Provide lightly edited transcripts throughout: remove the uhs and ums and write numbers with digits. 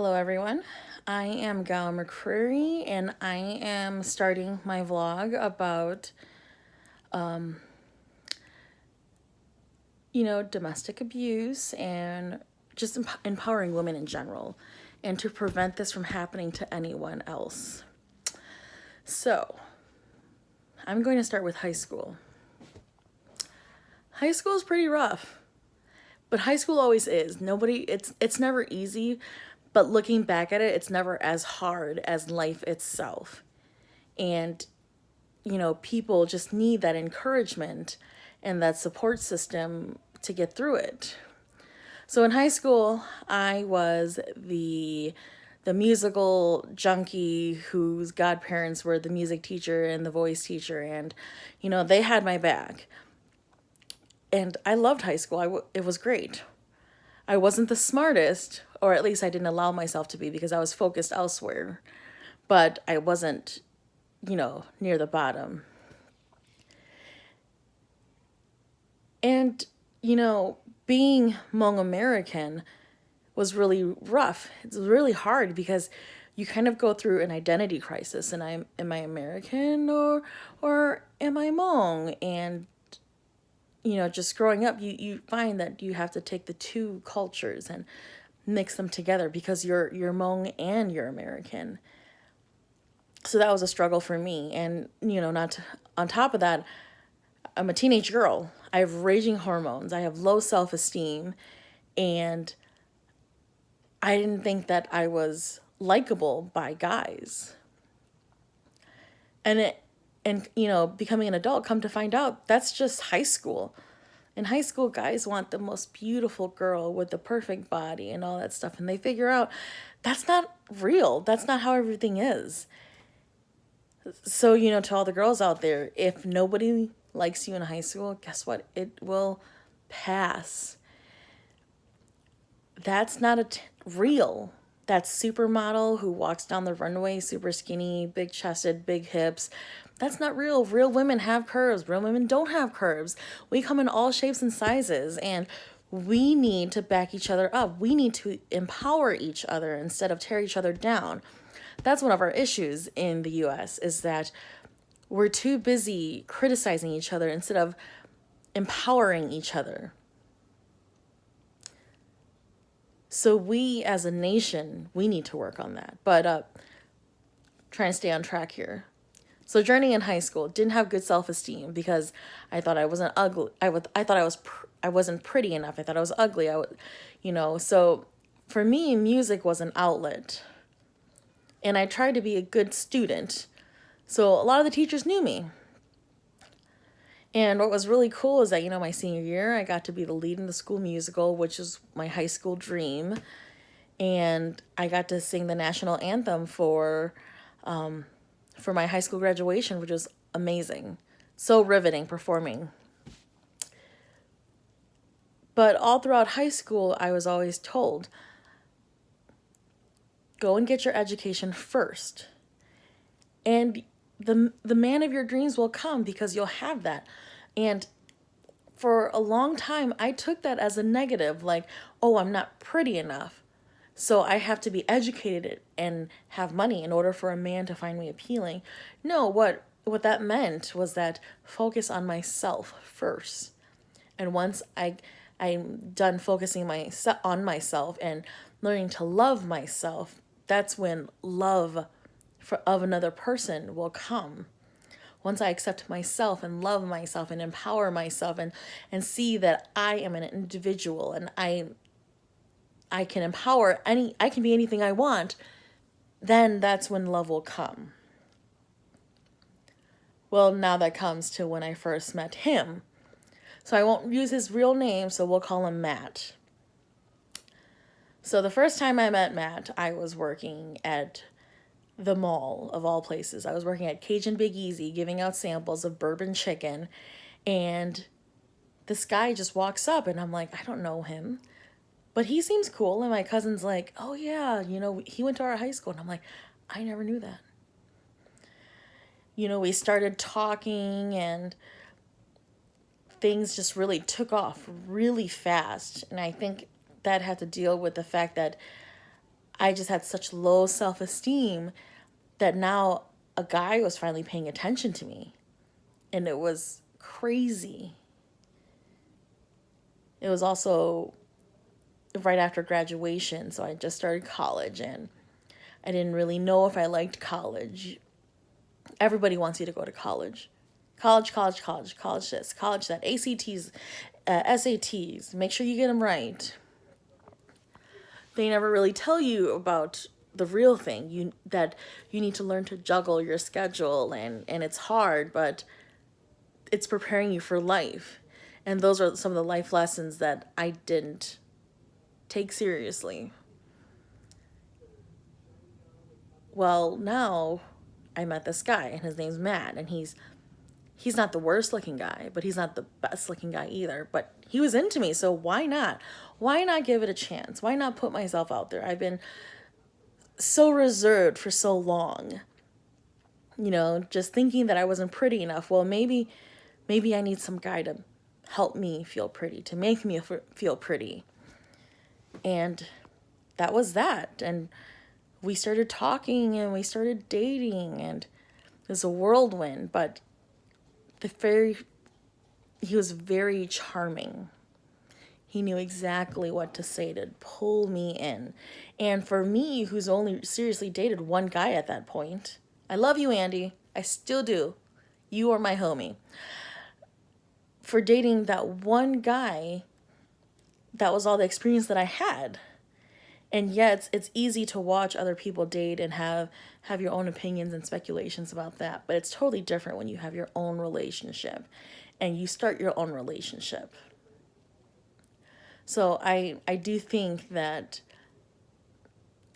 Hello, everyone. I am Gal McCreary, and I am starting my vlog about, domestic abuse and just empowering women in general, and to prevent this from happening to anyone else. So, I'm going to start with high school. High school is pretty rough, but high school always is. It's never easy, but looking back at it, it's never as hard as life itself. And people just need that encouragement and that support system to get through it. So in high school, I was the musical junkie whose godparents were the music teacher and the voice teacher, and they had my back. And I loved high school. It was great. I wasn't the smartest, or at least I didn't allow myself to be because I was focused elsewhere. But I wasn't, near the bottom. And, being Hmong American was really rough. It's really hard because you kind of go through an identity crisis. And am I American or am I Hmong? And just growing up, you find that you have to take the two cultures and mix them together because you're Hmong and you're American. So that was a struggle for me. And not on top of that, I'm a teenage girl. I have raging hormones. I have low self-esteem, and I didn't think that I was likable by guys. And becoming an adult, come to find out that's just high school. In high school, guys want the most beautiful girl with the perfect body and all that stuff, and they figure out that's not real. That's not how everything is. So, to all the girls out there, if nobody likes you in high school, guess what? It will pass. That's not real. That supermodel who walks down the runway super skinny, big chested, big hips, that's not real. Real women have curves. Real women don't have curves. We come in all shapes and sizes, and we need to back each other up. We need to empower each other instead of tear each other down. That's one of our issues in the US, is that we're too busy criticizing each other instead of empowering each other. So we as a nation, we need to work on that. But trying to stay on track here. So journey in high school, didn't have good self-esteem because I thought I wasn't ugly. I thought I wasn't pretty enough. I thought I was ugly. So for me, music was an outlet. And I tried to be a good student. So a lot of the teachers knew me. And what was really cool is that, my senior year, I got to be the lead in the school musical, which is my high school dream. And I got to sing the national anthem for my high school graduation, which was amazing. So riveting performing. But all throughout high school, I was always told, go and get your education first. And the man of your dreams will come because you'll have that. And for a long time, I took that as a negative, like, oh, I'm not pretty enough. So I have to be educated and have money in order for a man to find me appealing. No, what that meant was that focus on myself first. And once I'm done focusing on myself and learning to love myself, that's when love of another person will come. Once I accept myself and love myself and empower myself and see that I am an individual and I can I can be anything I want, then that's when love will come. Well, now that comes to when I first met him. So I won't use his real name, so we'll call him Matt. So the first time I met Matt, I was working at the mall of all places. I was working at Cajun Big Easy, giving out samples of bourbon chicken, and this guy just walks up, and I'm like, I don't know him, but he seems cool. And my cousin's like, oh yeah, he went to our high school, and I'm like, I never knew that. We started talking, and things just really took off really fast, and I think that had to deal with the fact that I just had such low self-esteem that now a guy was finally paying attention to me. And it was crazy. It was also right after graduation, so I just started college and I didn't really know if I liked college. Everybody wants you to go to college. College this, college that, ACTs, SATs, make sure you get them right. They never really tell you about the real thing, that you need to learn to juggle your schedule, and it's hard, but it's preparing you for life. And those are some of the life lessons that I didn't take seriously. Well, now I met this guy, and his name's Matt, and he's not the worst looking guy, but he's not the best looking guy either. But he was into me, so why not? Why not give it a chance? Why not put myself out there? I've been so reserved for so long, just thinking that I wasn't pretty enough. Well, maybe I need some guy to help me feel pretty, to make me feel pretty. And that was that. And we started talking and we started dating, and it was a whirlwind, but he was very charming. He knew exactly what to say to pull me in. And for me, who's only seriously dated one guy at that point, I love you, Andy. I still do. You are my homie. For dating that one guy, that was all the experience that I had. And yet, it's easy to watch other people date and have your own opinions and speculations about that. But it's totally different when you have your own relationship and you start your own relationship. So I do think that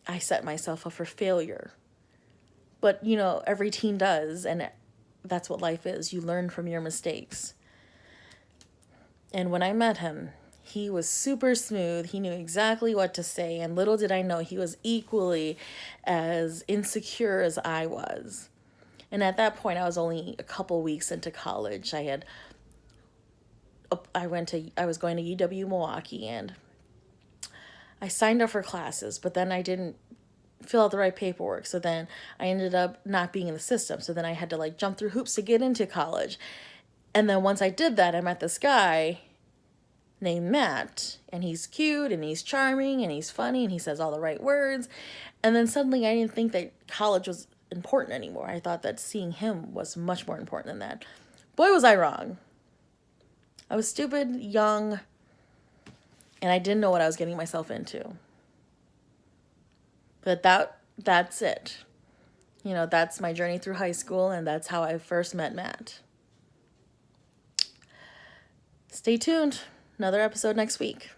I set myself up for failure. But, every teen does, and that's what life is. You learn from your mistakes. And when I met him, he was super smooth. He knew exactly what to say. And little did I know, he was equally as insecure as I was. And at that point, I was only a couple weeks into college. I was going to UW Milwaukee, and I signed up for classes, but then I didn't fill out the right paperwork. So then I ended up not being in the system. So then I had to jump through hoops to get into college. And then once I did that, I met this guy named Matt, and he's cute and he's charming and he's funny and he says all the right words. And then suddenly I didn't think that college was important anymore. I thought that seeing him was much more important than that. Boy, was I wrong. I was stupid, young, and I didn't know what I was getting myself into. But that's it. That's my journey through high school, and that's how I first met Matt. Stay tuned. Another episode next week.